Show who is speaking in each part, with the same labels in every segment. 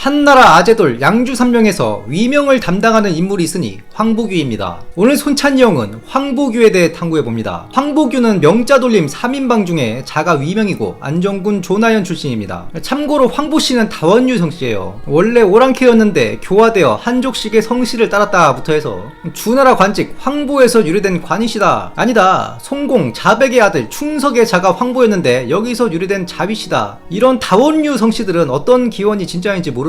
Speaker 1: 한나라 아재돌 양주삼명에서 위명을 담당하는 인물이 있으니 황보규입니다. 오늘 손찬이 형은 황보규에 대해 탐구해봅니다. 황보규는 명자돌림 3인방 중에 자가 위명이고 안정군 조나연 출신입니다. 참고로 황보씨는 다원유 성씨예요. 원래 오랑캐였는데 교화되어 한족식의 성씨를 따랐다부터 해서 주나라 관직 황보에서 유래된 관이시다. 아니다. 송공 자백의 아들 충석의 자가 황보였는데 여기서 유래된 자위시다. 이런 다원유 성씨들은 어떤 기원이 진짜인지 모릅니다.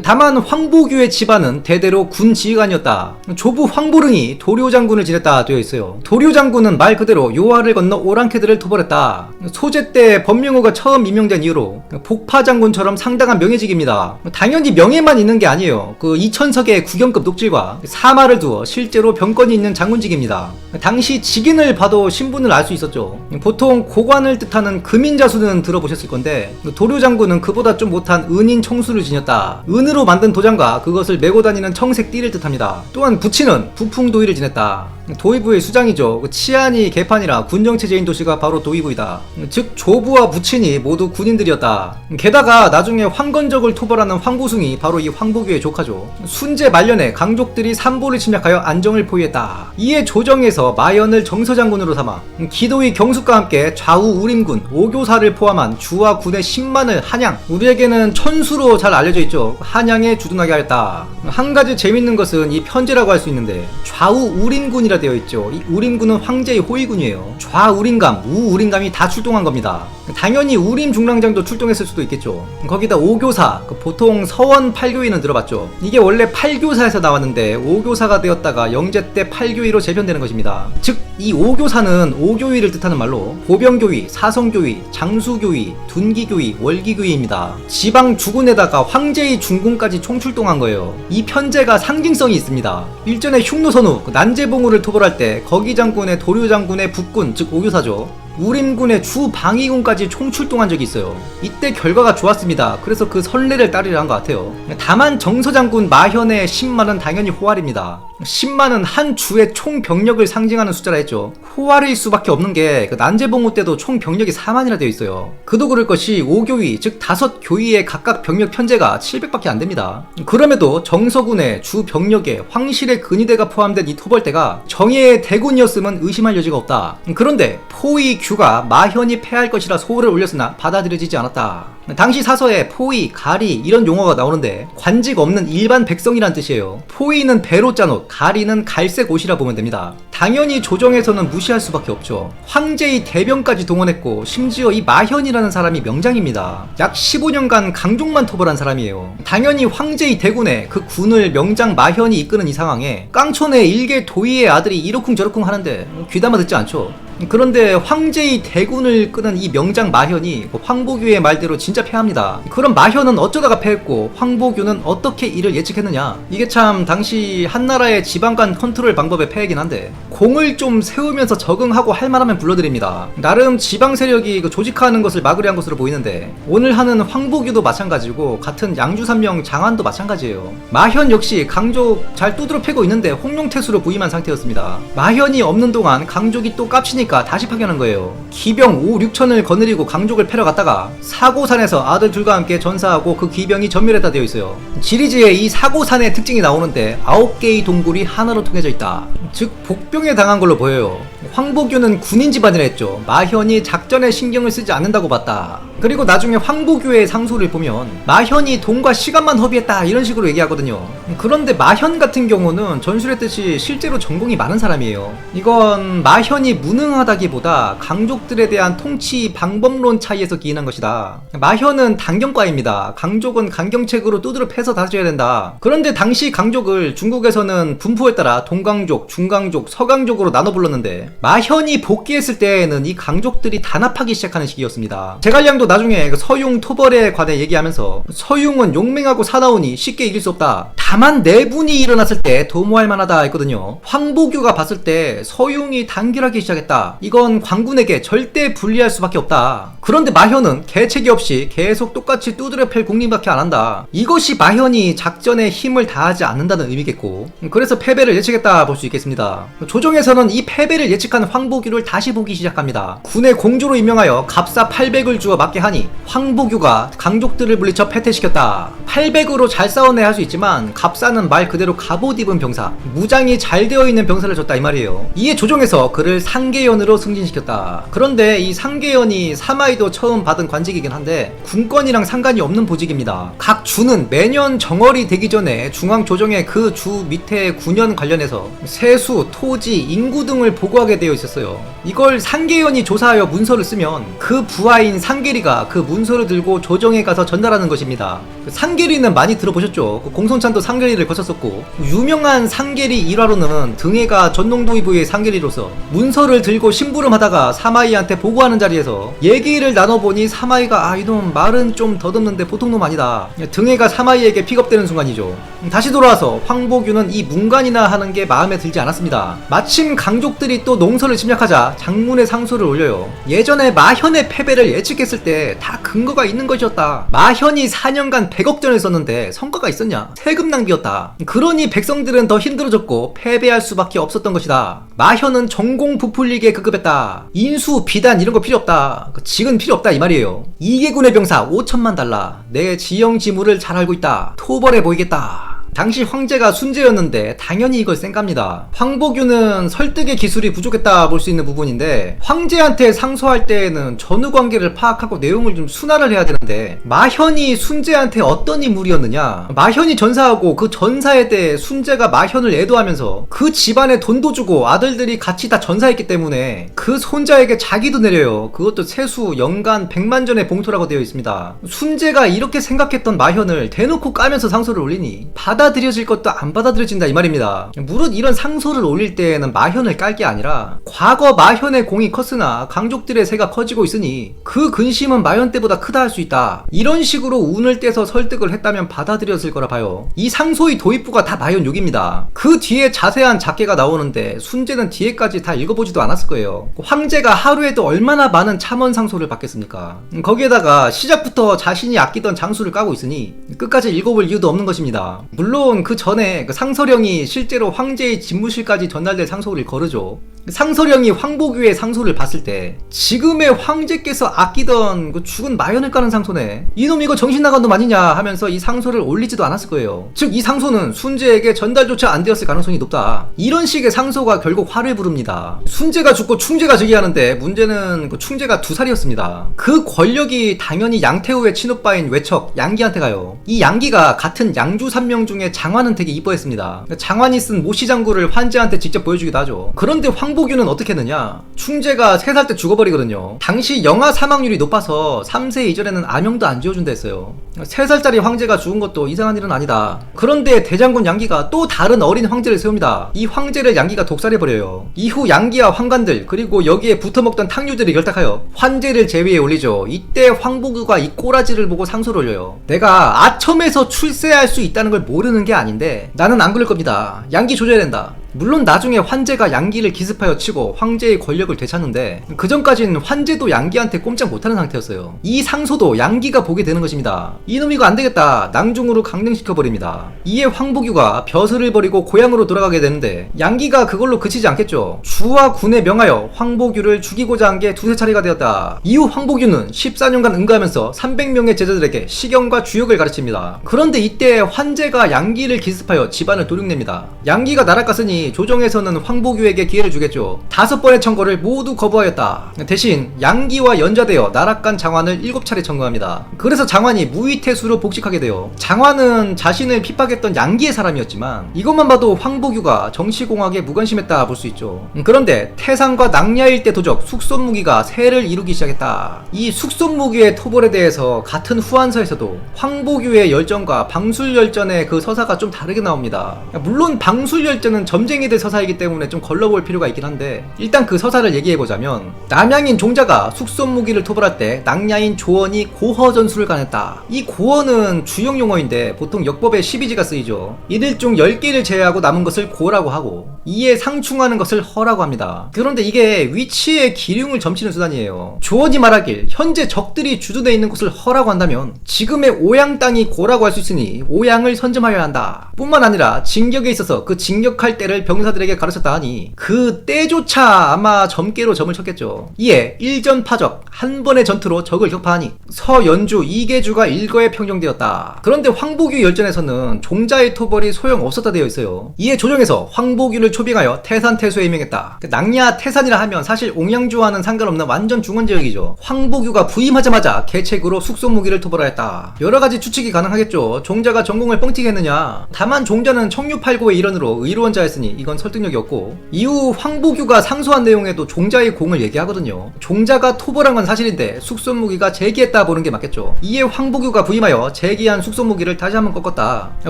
Speaker 1: 다만 황보규의 집안은 대대로 군 지휘관이었다. 조부 황보릉이 도료 장군을 지냈다 되어 있어요. 도료 장군은 말 그대로 요하를 건너 오랑캐들을 토벌했다. 소제 때 법명호가 처음 임명된 이후로 복파 장군처럼 상당한 명예직입니다. 당연히 명예만 있는 게 아니에요. 그 이천석의 국영급 녹질과 사마를 두어 실제로 병권이 있는 장군직입니다. 당시 직인을 봐도 신분을 알 수 있었죠. 보통 고관을 뜻하는 금인자수는 들어보셨을 건데 도료 장군은 그보다 좀 못한 은인 청수를 지녔다. 은으로 만든 도장과 그것을 메고 다니는 청색 띠를 뜻합니다. 또한 부친은 부풍도의를 지냈다. 도의부의 수장이죠. 치안이 개판이라 군정체제인 도시가 바로 도의부이다. 즉 조부와 부친이 모두 군인들이었다. 게다가 나중에 황건적을 토벌하는 황보숭이 바로 이 황보규의 조카죠. 순제 말년에 강족들이 삼보를 침략하여 안정을 포위했다. 이에 조정에서 마연을 정서장군으로 삼아 기도의 경숙과 함께 좌우 우림군 5교사를 포함한 주와 군의 10만을 한양, 우리에게는 천수로 잘 알려져 있죠. 한양에 주둔하게 하였다. 한 가지 재밌는 것은 이 편제라고 할 수 있는데 좌우 우림군이라 되어 있죠. 이 우림군은 황제의 호위군이에요. 좌우림감, 우우림감이 다 출동한 겁니다. 당연히 우림 중랑장도 출동했을 수도 있겠죠. 거기다 5교사, 보통 서원 8교위는 들어봤죠. 이게 원래 8교사에서 나왔는데 5교사가 되었다가 영제 때 8교위로 재편되는 것입니다. 즉 이 5교사는 5교위를 뜻하는 말로 보병교위, 사성교위, 장수교위, 둔기교위, 월기교위입니다. 지방 주군에다가 황제의 중군까지 총출동한 거예요. 이 편제가 상징성이 있습니다. 일전에 흉노선우, 난제봉우를 토벌할 때 거기 장군의 도료 장군의 북군, 즉 5교사죠. 우림군의 주방위군까지 총출동한 적이 있어요. 이때 결과가 좋았습니다. 그래서 그 선례를 따르려 한 것 같아요. 다만 정서장군 마현의 10만은 당연히 호활입니다. 10만은 한 주의 총 병력을 상징하는 숫자라 했죠. 호활일 수밖에 없는 게 그 난제봉우 때도 총 병력이 4만이나 되어 있어요. 그도 그럴 것이 5교위, 즉 5교위의 각각 병력 편제가 700밖에 안 됩니다. 그럼에도 정서군의 주 병력에 황실의 근위대가 포함된 이 토벌대가 정예의 대군이었음은 의심할 여지가 없다. 그런데 포위 규가 마현이 패할 것이라 소호를 올렸으나 받아들여지지 않았다. 당시 사서에 포위, 가리 이런 용어가 나오는데 관직 없는 일반 백성이란 뜻이에요. 포위는 배로짠옷, 가리는 갈색 옷이라 보면 됩니다. 당연히 조정에서는 무시할 수밖에 없죠. 황제의 대병까지 동원했고 심지어 이 마현이라는 사람이 명장입니다. 약 15년간 강족만 토벌한 사람이에요. 당연히 황제의 대군에 그 군을 명장 마현이 이끄는 이 상황에 깡촌의 일개 도의의 아들이 이러쿵저러쿵 하는데 귀담아 듣지 않죠. 그런데 황제의 대군을 끄는 이 명장 마현이 황보규의 말대로 진짜 패합니다. 그럼 마현은 어쩌다가 패했고 황보규는 어떻게 이를 예측했느냐. 이게 참 당시 한나라의 지방간 컨트롤 방법의 패이긴 한데 공을 좀 세우면서 적응하고 할 만하면 불러드립니다. 나름 지방 세력이 조직화하는 것을 막으려 한 것으로 보이는데 오늘 하는 황보규도 마찬가지고 같은 양주삼명 장안도 마찬가지예요. 마현 역시 강족 잘 두드러 패고 있는데 홍룡태수로 부임한 상태였습니다. 마현이 없는 동안 강족이 또 깝치니까 다시 파견한 거예요. 기병 5, 6천을 거느리고 강족을 패러 갔다가 사고산에서 아들 둘과 함께 전사하고 그 기병이 전멸했다 되어 있어요. 지리지에 이 사고산의 특징이 나오는데 9개의 동굴이 하나로 통해져 있다. 즉 복병에 당한 걸로 보여요. 황보규는 군인 집안이라 했죠. 마현이 작전에 신경을 쓰지 않는다고 봤다. 그리고 나중에 황보규의 상소를 보면 마현이 돈과 시간만 허비했다 이런 식으로 얘기하거든요. 그런데 마현 같은 경우는 전술했듯이 실제로 전공이 많은 사람이에요. 이건 마현이 무능하다기보다 강족들에 대한 통치 방법론 차이에서 기인한 것이다. 마현은 단경과입니다. 강족은 강경책으로 두드려 패서 다져야 된다. 그런데 당시 강족을 중국에서는 분포에 따라 동강족, 중강족, 서강족으로 나눠 불렀는데 마현이 복귀했을 때에는 이 강족들이 단합하기 시작하는 시기였습니다. 제갈량도 나중에 서융 토벌에 관해 얘기하면서 서융은 용맹하고 사나우니 쉽게 이길 수 없다. 다만 내분이 일어났을 때 도모할 만하다 했거든요. 황보규가 봤을 때 서융이 단결하기 시작했다. 이건 광군에게 절대 불리할 수밖에 없다. 그런데 마현은 개체기 없이 계속 똑같이 두드려 팰 국림밖에 안 한다. 이것이 마현이 작전에 힘을 다하지 않는다는 의미겠고 그래서 패배를 예측했다 볼 수 있겠습니다. 조정에서는 이 패배를 예측한 황보규를 다시 보기 시작합니다. 군의 공조로 임명하여 갑사 800을 주어 맞게 받게 하니 황보규가 강족들을 물리쳐 패퇴시켰다. 800으로 잘 싸워내 할 수 있지만 값싸는 말 그대로 갑옷 입은 병사, 무장이 잘 되어있는 병사를 줬다 이 말이에요. 이에 조정해서 그를 상계연으로 승진시켰다. 그런데 이 상계연이 사마이도 처음 받은 관직이긴 한데 군권이랑 상관이 없는 보직입니다. 각 주는 매년 정월이 되기 전에 중앙조정의 그 주 밑에 군연 관련해서 세수, 토지, 인구 등을 보고하게 되어 있었어요. 이걸 상계연이 조사하여 문서를 쓰면 그 부하인 상계리가 그 문서를 들고 조정에 가서 전달하는 것입니다. 상계리는 많이 들어보셨죠? 공손찬도 상계리를 거쳤었고, 유명한 상계리 일화로는 등해가 전농도의부의 상계리로서 문서를 들고 심부름하다가 사마이한테 보고하는 자리에서 얘기를 나눠보니 사마이가 이놈 말은 좀 더듬는데 보통 놈 아니다. 등해가 사마이에게 픽업되는 순간이죠. 다시 돌아와서 황보규는 이 문관이나 하는 게 마음에 들지 않았습니다. 마침 강족들이 또 농서를 침략하자 장문의 상소를 올려요. 예전에 마현의 패배를 예측했을 때 다 근거가 있는 것이었다. 마현이 4년간 100억전을 썼는데 성과가 있었냐? 세금 낭비였다. 그러니 백성들은 더 힘들어졌고 패배할 수밖에 없었던 것이다. 마현은 전공 부풀리게 급급했다. 인수, 비단 이런 거 필요 없다. 직은 필요 없다 이 말이에요. 2개군의 병사 5천만 달러. 내 지형지물을 잘 알고 있다. 토벌해 보이겠다. 당시 황제가 순제였는데 당연히 이걸 쌩깝니다. 황보규는 설득의 기술이 부족했다 볼 수 있는 부분인데, 황제한테 상소할 때에는 전후관계를 파악하고 내용을 좀 순화를 해야 되는데 마현이 순제한테 어떤 인물이었느냐, 마현이 전사하고 그 전사에 대해 순제가 마현을 애도하면서 그 집안에 돈도 주고 아들들이 같이 다 전사했기 때문에 그 손자에게 자기도 내려요. 그것도 세수 연간 100만전의 봉토라고 되어 있습니다. 순제가 이렇게 생각했던 마현을 대놓고 까면서 상소를 올리니 받아들여질 것도 안 받아들여진다 이 말입니다. 물론 이런 상소를 올릴 때에는 마현을 깔 게 아니라 과거 마현의 공이 컸으나 강족들의 세가 커지고 있으니 그 근심은 마현 때보다 크다 할 수 있다. 이런 식으로 운을 떼서 설득을 했다면 받아들였을 거라 봐요. 이 상소의 도입부가 다 마현 욕입니다. 그 뒤에 자세한 작계가 나오는데 순제는 뒤에까지 다 읽어보지도 않았을 거예요. 황제가 하루에도 얼마나 많은 참원 상소를 받겠습니까? 거기에다가 시작부터 자신이 아끼던 장수를 까고 있으니 끝까지 읽어볼 이유도 없는 것입니다. 물론 그 전에 그 상서령이 실제로 황제의 집무실까지 전달될 상소를 거르죠. 상서령이 황보규의 상소를 봤을 때 지금의 황제께서 아끼던 그 죽은 마현을 까는 상소네, 이놈 이거 정신 나간 놈 아니냐 하면서 이 상소를 올리지도 않았을 거예요. 즉 이 상소는 순제에게 전달조차 안 되었을 가능성이 높다. 이런 식의 상소가 결국 화를 부릅니다. 순제가 죽고 충제가 즉위하는데 문제는 그 충제가 2살이었습니다. 그 권력이 당연히 양태후의 친오빠인 외척 양기한테 가요. 이 양기가 같은 양주 3명 중에 장환은 되게 이뻐했습니다. 장환이 쓴 모시장구를 환제한테 직접 보여주기도 하죠. 그런데 황보규는 어떻게 했느냐, 충제가 3살 때 죽어버리거든요. 당시 영아 사망률이 높아서 3세 이전에는 암형도 안 지어준다 했어요. 3살짜리 황제가 죽은 것도 이상한 일은 아니다. 그런데 대장군 양기가 또 다른 어린 황제를 세웁니다. 이 황제를 양기가 독살해버려요. 이후 양기와 황관들 그리고 여기에 붙어먹던 탕류들이 결탁하여 환제를 제위에 올리죠. 이때 황보규가 이 꼬라지를 보고 상소를 올려요. 내가 아첨에서 출세할 수 있다는 걸 모르는 게 아닌데 나는 안 그럴 겁니다. 양기 조져야 된다. 물론 나중에 환제가 양기를 기습하여 치고 황제의 권력을 되찾는데 그 전까진 환제도 양기한테 꼼짝 못하는 상태였어요. 이 상소도 양기가 보게 되는 것입니다. 이놈 이거 안되겠다. 낭중으로 강등시켜버립니다. 이에 황보규가 벼슬을 버리고 고향으로 돌아가게 되는데 양기가 그걸로 그치지 않겠죠. 주와 군에 명하여 황보규를 죽이고자 한 게 2~3차례가 되었다. 이후 황보규는 14년간 응가하면서 300명의 제자들에게 시경과 주역을 가르칩니다. 그런데 이때 환제가 양기를 기습하여 집안을 도륙냅니다. 양기가 나락갔으니 조정에서는 황보규에게 기회를 주겠죠. 5번의 청거를 모두 거부하였다. 대신 양기와 연좌되어 나락간 장환을 7차례 청구합니다. 그래서 장환이 무위태수로 복직하게 돼요. 장환은 자신을 핍박했던 양기의 사람이었지만 이것만 봐도 황보규가 정치공학에 무관심했다 볼 수 있죠. 그런데 태상과 낙야일 때 도적 숙손무기가 세를 이루기 시작했다. 이 숙손무기의 토벌에 대해서 같은 후한서에서도 황보규의 열전과 방술열전의 그 서사가 좀 다르게 나옵니다. 물론 방술열전은 점쟁이들 서사이기 때문에 좀 걸러볼 필요가 있긴 한데 일단 그 서사를 얘기해보자면, 남양인 종자가 숙손무기를 토벌할 때 낙야인 조원이 고허전술을 가냈다. 이 고허는 주역 용어인데 보통 역법에 12지가 쓰이죠. 이들 중 10개를 제외하고 남은 것을 고라고 하고 이에 상충하는 것을 허라고 합니다. 그런데 이게 위치의 기륭을 점치는 수단이에요. 조원이 말하길 현재 적들이 주둔해 있는 곳을 허라고 한다면 지금의 오양 땅이 고라고 할 수 있으니 오양을 선점하여야 한다. 뿐만 아니라 진격에 있어서 그 진격할 때를 잘 병사들에게 가르쳤다 하니 그 때조차 아마 점괘로 점을 쳤겠죠. 이에 일전파적 한 번의 전투로 적을 격파하니 서연주 이계주가 일거에 평정되었다. 그런데 황보규 열전에서는 종자의 토벌이 소용없었다 되어 있어요. 이에 조정에서 황보규를 초빙하여 태산태수에 임명했다. 낭야 태산이라 하면 사실 옹양주와는 상관없는 완전 중원지역이죠. 황보규가 부임하자마자 계책으로 숙소무기를 토벌하였다. 여러가지 추측이 가능하겠죠. 종자가 전공을 뻥튀기 했느냐. 다만 종자는 청류팔고의 일원으로 의로원자였으니 이건 설득력이 없고, 이후 황보규가 상소한 내용에도 종자의 공을 얘기하거든요. 종자가 토벌한 건 사실인데 숙소무기가 제기했다 보는 게 맞겠죠. 이에 황보규가 부임하여 제기한 숙소무기를 다시 한번 꺾었다.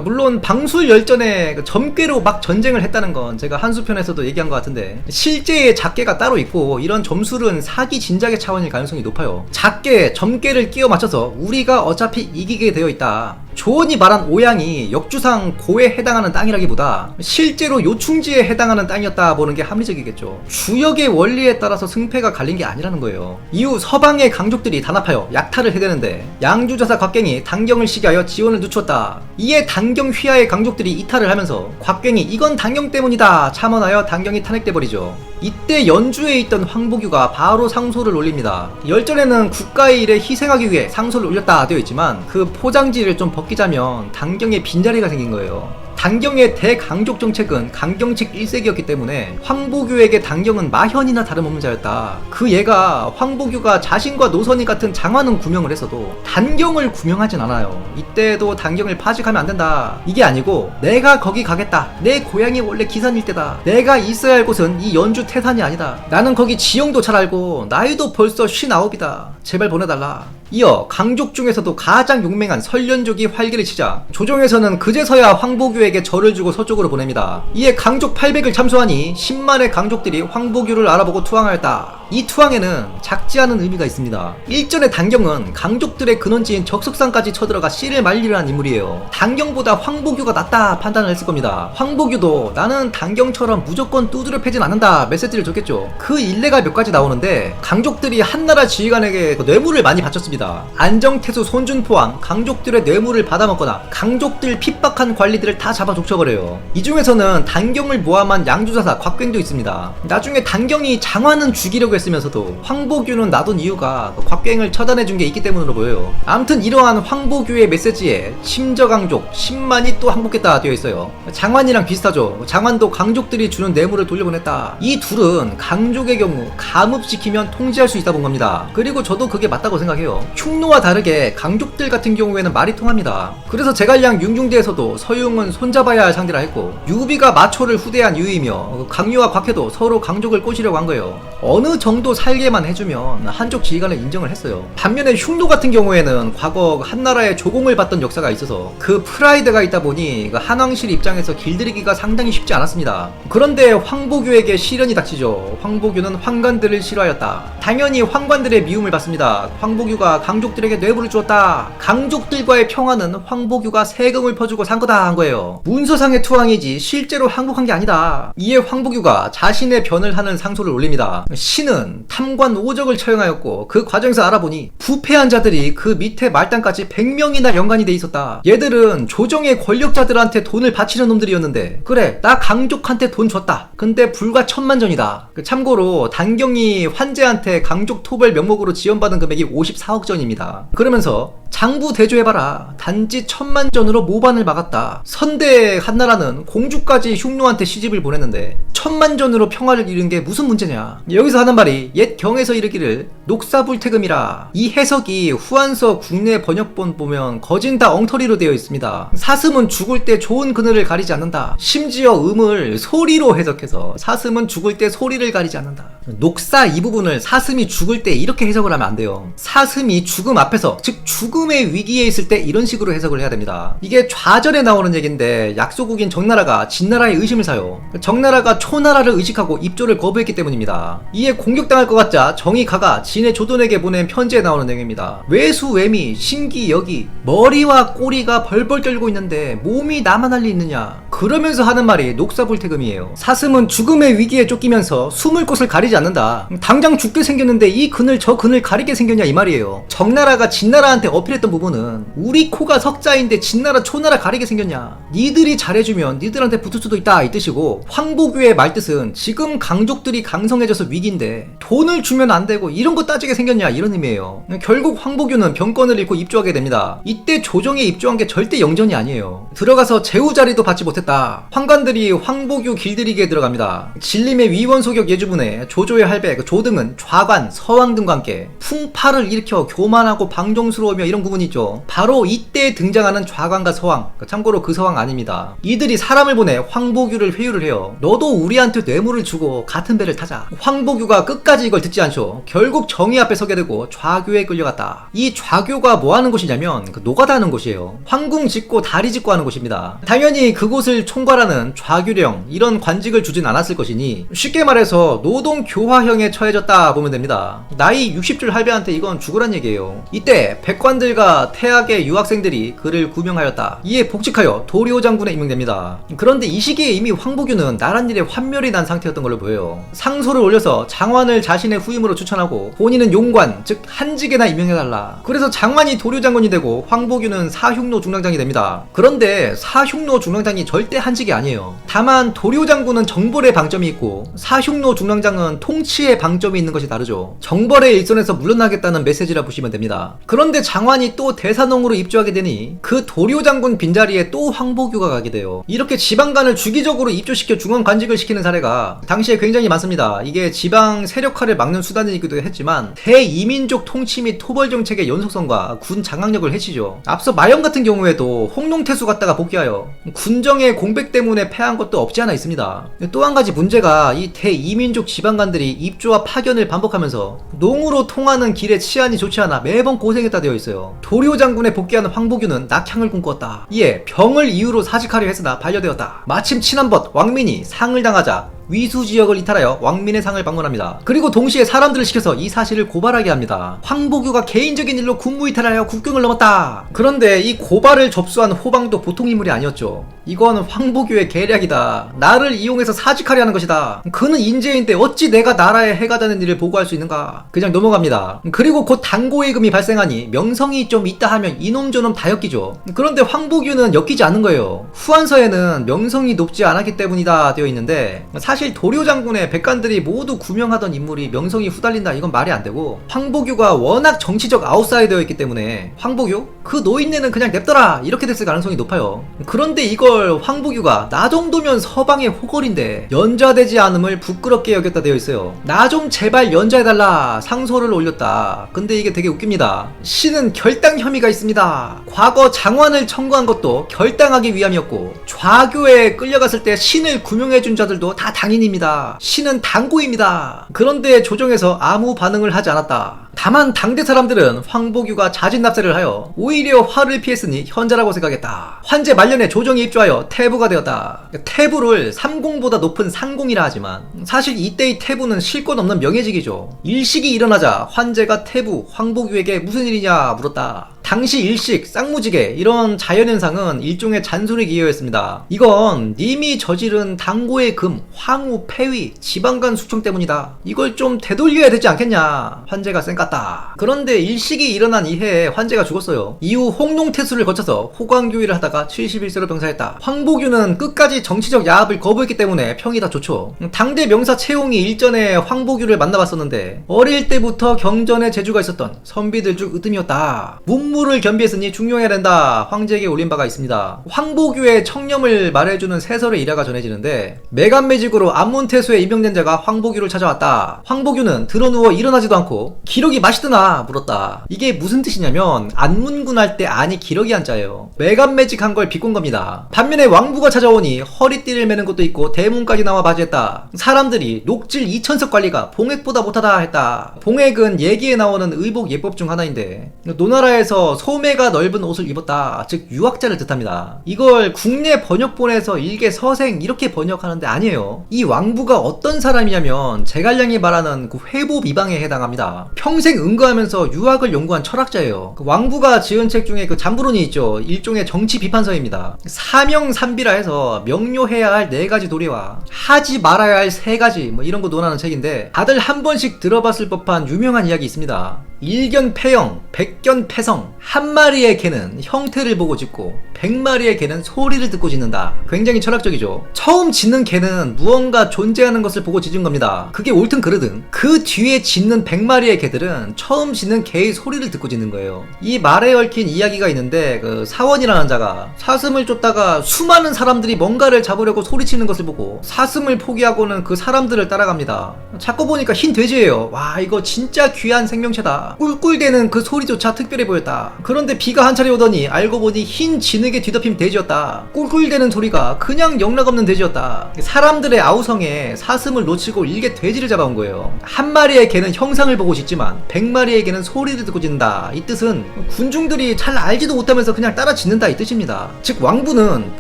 Speaker 1: 물론 방술열전에 점괘로 막 전쟁을 했다는 건 제가 한수편에서도 얘기한 것 같은데, 실제의 작계가 따로 있고 이런 점술은 사기 진작의 차원일 가능성이 높아요. 작계, 점괘를 끼워 맞춰서 우리가 어차피 이기게 되어 있다. 조언이 말한 오양이 역주상 고에 해당하는 땅이라기보다 실제로 요충지에 해당하는 땅이었다 보는 게 합리적이겠죠. 주역의 원리에 따라서 승패가 갈린 게 아니라는 거예요. 이후 서방의 강족들이 단합하여 약탈을 해대는데 양주자사 곽갱이 단경을 시기하여 지원을 늦췄다. 이에 단경 휘하의 강족들이 이탈을 하면서 곽갱이 이건 단경 때문이다 참언하여 단경이 탄핵돼버리죠. 이때 연주에 있던 황보규가 바로 상소를 올립니다. 열전에는 국가의 일에 희생하기 위해 상소를 올렸다 되어 있지만 그 포장지를 좀 벗기자면 단경에 빈자리가 생긴 거예요. 단경의 대강족 정책은 강경책 1세기였기 때문에 황보규에게 단경은 마현이나 다름없는 자였다. 그 얘가 황보규가 자신과 노선이 같은 장화는 구명을 했어도 단경을 구명하진 않아요. 이때도 단경을 파직하면 안 된다. 이게 아니고 내가 거기 가겠다. 내 고향이 원래 기산일대다. 내가 있어야 할 곳은 이 연주 태산이 아니다. 나는 거기 지형도 잘 알고 나이도 벌써 59이다. 제발 보내달라. 이어 강족 중에서도 가장 용맹한 설련족이 활기를 치자 조정에서는 그제서야 황보규에게 절을 주고 서쪽으로 보냅니다. 이에 강족 800을 참수하니 10만의 강족들이 황보규를 알아보고 투항하였다. 이 투항에는 작지 않은 의미가 있습니다. 일전에 단경은 강족들의 근원지인 적석산까지 쳐들어가 씨를 말리려 한 인물이에요. 단경보다 황보규가 낫다 판단을 했을 겁니다. 황보규도 나는 단경처럼 무조건 두드려 패진 않는다 메시지를 줬겠죠. 그 일례가 몇 가지 나오는데 강족들이 한나라 지휘관에게 뇌물을 많이 바쳤습니다. 안정태수 손준포왕 강족들의 뇌물을 받아먹거나 강족들 핍박한 관리들을 다 잡아 족쳐버려요. 이 중에서는 단경을 모함한 양주사사 곽갱도 있습니다. 나중에 단경이 장화는 죽이려고 했으면서도 황보규는 놔둔 이유가 곽갱을 처단해준 게 있기 때문으로 보여요. 아무튼 이러한 황보규의 메시지에 심저강족 10만이 또 항복했다 되어 있어요. 장환이랑 비슷하죠. 장환도 강족들이 주는 뇌물을 돌려보냈다. 이 둘은 강족의 경우 감읍시키면 통제할 수 있다 본 겁니다. 그리고 저도 그게 맞다고 생각해요. 흉노와 다르게 강족들 같은 경우에는 말이 통합니다. 그래서 제갈량 융중대에서도 서유웅은 손잡아야 할 상대라 했고 유비가 마초를 후대한 이유이며 강유와 곽해도 서로 강족을 꼬시려고 한 거예요. 어느 정도 살게만 해주면 한족 지휘관을 인정을 했어요. 반면에 흉노 같은 경우에는 과거 한나라의 조공을 받던 역사가 있어서 그 프라이드가 있다 보니 한왕실 입장에서 길들이기가 상당히 쉽지 않았습니다. 그런데 황보규에게 시련이 닥치죠. 황보규는 황관들을 싫어하였다. 당연히 황관들의 미움을 받습니다. 황보규가 강족들에게 뇌물을 주었다. 강족들과의 평화는 황보규가 세금을 퍼주고 산 거다 한 거예요. 문서상의 투항이지 실제로 항복한 게 아니다. 이에 황보규가 자신의 변을 하는 상소를 올립니다. 신은 탐관 오적을 처형하였고 그 과정에서 알아보니 부패한 자들이 그 밑에 말단까지 100명이나 연관이 돼 있었다. 얘들은 조정의 권력자들한테 돈을 바치는 놈들이었는데 그래 나 강족한테 돈 줬다. 근데 불과 1000만전이다. 참고로 단경이 환제한테 강족 토벌 명목으로 지원받은 금액이 54억 전입니다. 그러면서 장부 대조해봐라. 단지 1000만전으로 모반을 막았다. 선대 한나라는 공주까지 흉노한테 시집을 보냈는데 1000만전으로 평화를 이룬 게 무슨 문제냐. 여기서 하는 말이 옛 경에서 이르기를 녹사불태금이라. 이 해석이 후한서 국내 번역본 보면 거진 다 엉터리로 되어 있습니다. 사슴은 죽을 때 좋은 그늘을 가리지 않는다. 심지어 음을 소리로 해석해서 사슴은 죽을 때 소리를 가리지 않는다. 녹사 이 부분을 사슴이 죽을 때 이렇게 해석을 하면 안 돼요. 사슴이 죽음 앞에서 즉 죽음의 위기에 있을 때 이런 식으로 해석을 해야 됩니다. 이게 좌절에 나오는 얘기인데 약소국인 정나라가 진나라의 의심을 사요. 정나라가 초나라를 의식하고 입조를 거부했기 때문입니다. 이에 공격당할 것 같자 정이 가가 진의 조돈에게 보낸 편지에 나오는 내용입니다. 외수 외미 신기 여기 머리와 꼬리가 벌벌 떨고 있는데 몸이 나만 할 리 있느냐. 그러면서 하는 말이 녹사불태금이에요. 사슴은 죽음의 위기에 쫓기면서 숨을 곳을 가리지 않는다. 당장 죽게 생겼는데 이 그늘 저 그늘 가리게 생겼냐 이 말이에요. 적나라가 진나라한테 어필했던 부분은 우리 코가 석자인데 진나라 초나라 가리게 생겼냐, 니들이 잘해주면 니들한테 붙을 수도 있다 이 뜻이고, 황보규의 말뜻은 지금 강족들이 강성해져서 위기인데 돈을 주면 안 되고 이런 거 따지게 생겼냐 이런 의미예요. 결국 황보규는 병권을 잃고 입주하게 됩니다. 이때 조정에 입주한 게 절대 영전이 아니에요. 들어가서 제후 자리도 받지 못했다. 황관들이 황보규 길들이기에 들어갑니다. 진림의 위원소격 예주분에 조조의 할배 조등은 좌관, 서왕 등과 함께 풍파를 일으켜 교만하고 방종스러우며 이런 구분이 있죠. 바로 이때 등장하는 좌관과 서왕, 참고로 그 서왕 아닙니다. 이들이 사람을 보내 황보규를 회유를 해요. 너도 우리한테 뇌물을 주고 같은 배를 타자. 황보규가 끝까지 이걸 듣지 않죠. 결국 정의 앞에 서게 되고 좌교에 끌려갔다. 이 좌교가 뭐 하는 곳이냐면 노가다 하는 곳이에요. 황궁 짓고 다리 짓고 하는 곳입니다. 당연히 그곳을 총괄하는 좌규령 이런 관직을 주진 않았을 것이니 쉽게 말해서 노동교화형에 처해졌다 보면 됩니다. 나이 60줄 할배한테 이건 죽으란 얘기예요. 이때 백관들과 태학의 유학생들이 그를 구명하였다. 이에 복직하여 도리오 장군에 임명됩니다. 그런데 이 시기에 이미 황보규는 나란 일에 환멸이 난 상태였던 걸로 보여요. 상소를 올려서 장관을 자신의 후임으로 추천하고 본인은 용관, 즉 한직에나 임명해달라. 그래서 장관이 도리오 장군이 되고 황보규는 사흉노 중랑장이 됩니다. 그런데 사흉노 중랑장이 절대 한직이 아니에요. 다만 도리오 장군은 정벌의 방점이 있고 사흉노 중랑장은 통치의 방점이 있는 것이 다르죠. 정벌의 일선에서 물러나겠다는 메시지라 보시면 됩니다. 그런데 장관이 또 대산홍으로 입주하게 되니 그 도리오 장군 빈자리에 또 황보규가 가게 돼요. 이렇게 지방간을 주기적으로 입주시켜 중앙관직을 시키는 사례가 당시에 굉장히 많습니다. 이게 지방 세력화를 막는 수단이기도 했지만 대이민족 통치 및 토벌 정책의 연속성과 군 장악력을 해치죠. 앞서 마영 같은 경우에도 홍농태수 갔다가 복귀하여 군정의 공백 때문에 패한 것도 없지 않아 있습니다. 또 한 가지 문제가 이 대이민족 지방관들이 입주와 파견을 반복하면서 농으로 통하는 길의 치안이 좋지 않아 매번 고생했다 되어 있어요. 도리오 장군에 복귀하는 황보규는 낙향을 꿈꾸었다. 이에 병을 이유로 사직하려 했으나 반려되었다. 마침 친한벗 왕민이 상을 당하자 위수 지역을 이탈하여 왕민의 상을 방문합니다. 그리고 동시에 사람들을 시켜서 이 사실을 고발하게 합니다. 황보규가 개인적인 일로 군무 이탈하여 국경을 넘었다. 그런데 이 고발을 접수한 호방도 보통 인물이 아니었죠. 이건 황보규의 계략이다. 나를 이용해서 사직하려 하는 것이다. 그는 인재인데 어찌 내가 나라에 해가 되는 일을 보고할 수 있는가. 그냥 넘어갑니다. 그리고 곧 단고예금이 발생하니 명성이 좀 있다 하면 이놈 저놈 다 엮이죠. 그런데 황보규는 엮이지 않은 거예요. 후한서에는 명성이 높지 않았기 때문이다 되어 있는데 사실 도리오 장군의 백관들이 모두 구명하던 인물이 명성이 후달린다 이건 말이 안 되고, 황보규가 워낙 정치적 아웃사이더였기 때문에 황보규? 그 노인네는 그냥 냅둬라 이렇게 됐을 가능성이 높아요. 그런데 이걸 황보규가 나 정도면 서방의 호걸인데 연좌되지 않음을 부끄럽게 여겼다 되어 있어요. 나 좀 제발 연좌해달라 상소를 올렸다. 근데 이게 되게 웃깁니다. 신은 결당 혐의가 있습니다. 과거 장관을 청구한 것도 결당하기 위함이었고 좌교에 끌려갔을 때 신을 구명해준 자들도 다 당인입니다. 신은 당고입니다. 그런데 조정에서 아무 반응을 하지 않았다. 다만 당대 사람들은 황보규가 자진납세를 하여 오히려 화를 피했으니 현자라고 생각했다. 환제 말년에 조정이 입주하여 태부가 되었다. 태부를 삼공보다 높은 상공이라 하지만 사실 이때의 태부는 쉴 것 없는 명예직이죠. 일식이 일어나자 환제가 태부 황보규에게 무슨 일이냐 물었다. 당시 일식, 쌍무지개 이런 자연현상은 일종의 잔소리 기여였습니다. 이건 님이 저지른 당고의 금, 황후, 폐위, 지방간 숙청 때문이다. 이걸 좀 되돌려야 되지 않겠냐. 환제가 쌩깠다. 그런데 일식이 일어난 이해에 환제가 죽었어요. 이후 홍농태수를 거쳐서 호광교위를 하다가 71세로 병사했다. 황보규는 끝까지 정치적 야합을 거부했기 때문에 평이 다 좋죠. 당대 명사 채용이 일전에 황보규를 만나봤었는데 어릴 때부터 경전에 재주가 있었던 선비들 중 으뜸이었다. 문무를 겸비했으니 중용해야 된다. 황제에게 올린 바가 있습니다. 황보규의 청렴을 말해주는 세설의 일화가 전해지는데 매간매직으로 안문태수에 임명된 자가 황보규를 찾아왔다. 황보규는 드러누워 일어나지도 않고 기력이 맛있드나 물었다. 이게 무슨 뜻이냐면 안문군 할 때 안이 기력이 한자예요. 매간매직한 걸 비꼰 겁니다. 반면에 왕부가 찾아오니 허리띠를 매는 것도 있고 대문까지 나와 맞이했다. 사람들이 녹질 2000석 관리가 봉액보다 못하다 했다. 봉액은 얘기에 나오는 의복 예법 중 하나인데 노나라에서 소매가 넓은 옷을 입었다. 즉 유학자를 뜻합니다. 이걸 국내 번역본에서 일개 서생 이렇게 번역하는데 아니에요. 이 왕부가 어떤 사람이냐면 제갈량이 말하는 그 회보 비방에 해당합니다. 평생 응거하면서 유학을 연구한 철학자예요. 그 왕부가 지은 책 중에 그 잠부론이 있죠. 일종의 정치 비판서입니다. 사명삼비라 해서 명료해야 할 4가지 도리와 하지 말아야 할 3가지 뭐 이런 거 논하는 책인데, 다들 한 번씩 들어봤을 법한 유명한 이야기 있습니다. 일견폐영, 백견폐성. 한 마리의 개는 형태를 보고 짖고 100마리의 개는 소리를 듣고 짖는다. 굉장히 철학적이죠. 처음 짖는 개는 무언가 존재하는 것을 보고 짖은 겁니다. 그게 옳든 그르든 그 뒤에 짖는 100마리의 개들은 처음 짖는 개의 소리를 듣고 짖는 거예요. 이 말에 얽힌 이야기가 있는데, 그 사원이라는 자가 사슴을 쫓다가 수많은 사람들이 뭔가를 잡으려고 소리치는 것을 보고 사슴을 포기하고는 그 사람들을 따라갑니다. 찾고 보니까 흰 돼지예요. 와, 이거 진짜 귀한 생명체다. 꿀꿀대는 그 소리조차 특별해 보였다. 그런데 비가 한 차례 오더니 알고 보니 흰 진흙에 뒤덮인 돼지였다. 꿀꿀대는 소리가 그냥 영락없는 돼지였다. 사람들의 아우성에 사슴을 놓치고 일개 돼지를 잡아온 거예요. 한 마리의 개는 형상을 보고 짖지만 100마리의 개는 소리를 듣고 짖는다. 이 뜻은 군중들이 잘 알지도 못하면서 그냥 따라 짖는다 이 뜻입니다. 즉 왕부는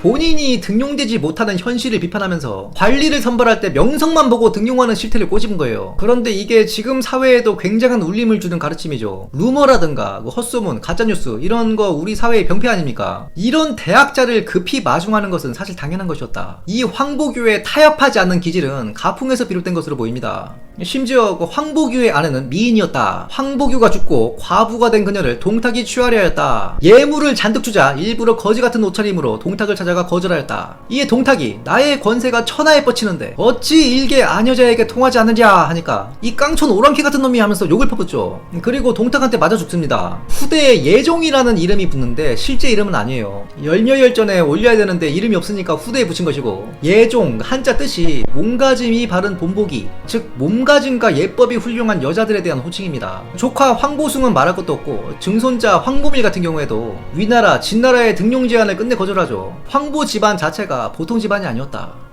Speaker 1: 본인이 등용되지 못하는 현실을 비판하면서 관리를 선발할 때 명성만 보고 등용하는 실태를 꼬집은 거예요. 그런데 이게 지금 사회에도 굉장한 울림을 주는 가르침이죠. 루머라든가 헛소문, 가짜뉴스 이런 거 우리 사회의 병폐 아닙니까? 이런 대학자를 급히 마중하는 것은 사실 당연한 것이었다. 이 황보규의 타협하지 않는 기질은 가풍에서 비롯된 것으로 보입니다. 심지어 그 황보규의 아내는 미인이었다. 황보규가 죽고 과부가 된 그녀를 동탁이 취하려 하였다. 예물을 잔뜩 주자 일부러 거지 같은 옷차림으로 동탁을 찾아가 거절하였다. 이에 동탁이 나의 권세가 천하에 뻗치는데 어찌 일개 아녀자에게 통하지 않느냐 하니까 이 깡촌 오랑캐 같은 놈이 하면서 욕을 퍼붓죠. 그리고 동탁한테 맞아 죽습니다. 후대에 예종이라는 이름이 붙는데 실제 이름은 아니에요. 열녀열전에 올려야 되는데 이름이 없으니까 후대에 붙인 것이고, 예종 한자 뜻이 몸가짐이 바른 본보기, 즉 몸가짐과 예법이 훌륭한 여자들에 대한 호칭입니다. 조카 황보숭은 말할 것도 없고 증손자 황보밀 같은 경우에도 위나라 진나라의 등용 제안을 끝내 거절하죠. 황보 집안 자체가 보통 집안이 아니었다.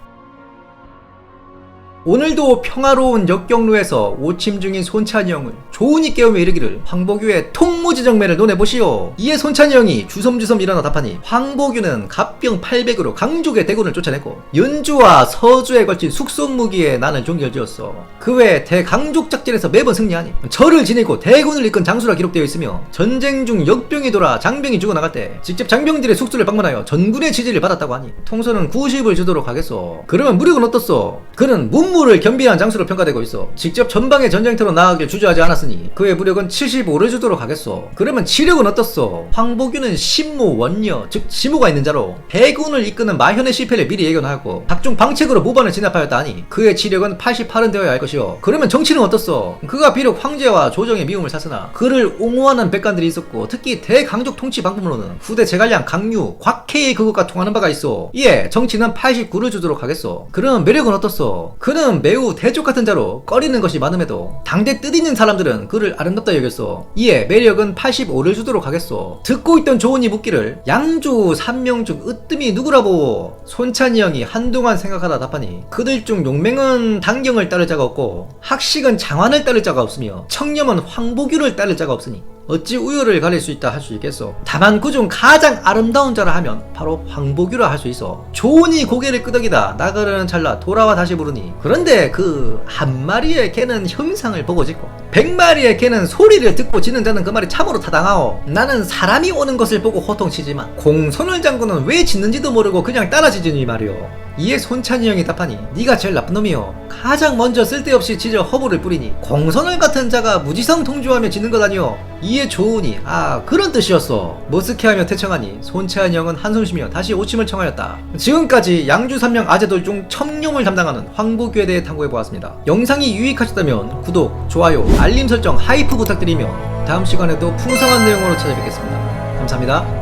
Speaker 1: 오늘도 평화로운 역경루에서 오침 중인 손찬이 형을 조은이 깨우며 이르기를 황보규의 통무지정매를 논해보시오. 이에 손찬이 형이 주섬주섬 일어나 답하니 황보규는 갑병 800으로 강족의 대군을 쫓아냈고 연주와 서주에 걸친 숙성무기에 나는 종결지었어. 그 외에 대강족 작전에서 매번 승리하니 절을 지내고 대군을 이끈 장수라 기록되어 있으며 전쟁 중 역병이 돌아 장병이 죽어나갈 때 직접 장병들의 숙소를 방문하여 전군의 지지를 받았다고 하니 통솔은 90을 주도록 하겠소. 그러면 무력은 어떻소? 그는 문무를 겸비한 장수로 평가되고 있어. 직접 전방의 전쟁터로 나아가길 주저하지 않았으니 그의 무력은 75를 주도록 하겠소. 그러면 치력은 어떻소? 황보규는 신무 원녀 즉 지무가 있는 자로 대군을 이끄는 마현의 실패를 미리 예견하였고 각종 방책으로 모반을 진압하였다 하니 그의 치력은 88은 되어야 할 것이요. 그러면 정치는 어떻소? 그가 비록 황제와 조정의 미움을 샀으나 그를 옹호하는 백관들이 있었고 특히 대강족 통치 방법으로는 후대 제갈량 강유 곽해의 그것과 통하는 바가 있어. 이에 정치는 89를 주도록 하겠소. 그럼 매력은 어떻소? 그는 매우 대족같은 자로 꺼리는 것이 많음에도 당대 뜻있는 사람들은 그를 아름답다 여겼소. 이에 매력은 85를 주도록 하겠소. 듣고 있던 조은이 묻기를 양주 3명 중 으뜸이 누구라보? 손찬이 형이 한동안 생각하다 답하니 그들 중 용맹은 당경을 따를 자가 없고 학식은 장환을 따를 자가 없으며 청렴은 황보규를 따를 자가 없으니 어찌 우열을 가릴 수 있다 할 수 있겠소. 다만 그중 가장 아름다운 자라 하면 바로 황보규라 할 수 있어. 조은이 고개를 끄덕이다 나가려는 찰나 돌아와 다시 부르니 그런데 그 한 마리의 개는 형상을 보고 짖고 100마리의 개는 소리를 듣고 짖는 자는 그 말이 참으로 타당하오. 나는 사람이 오는 것을 보고 호통치지만 공손을 장군은 왜 짖는지도 모르고 그냥 따라 짖으니 말이오. 이에 손찬이 형이 답하니 네가 제일 나쁜 놈이요. 가장 먼저 쓸데없이 짖어 허물을 뿌리니 공손을 같은 자가 무지성 통주하며 짖는 것 아니오. 이에 조은이 아 그런 뜻이었어 머쓱해하며 태청하니 손찬이 형은 한숨 쉬며 다시 오침을 청하였다. 지금까지 양주 3명 아재돌 중 청룡을 담당하는 황보규에 대해 탐구해보았습니다. 영상이 유익하셨다면 구독, 좋아요, 알림 설정, 하이프 부탁드리며 다음 시간에도 풍성한 내용으로 찾아뵙겠습니다. 감사합니다.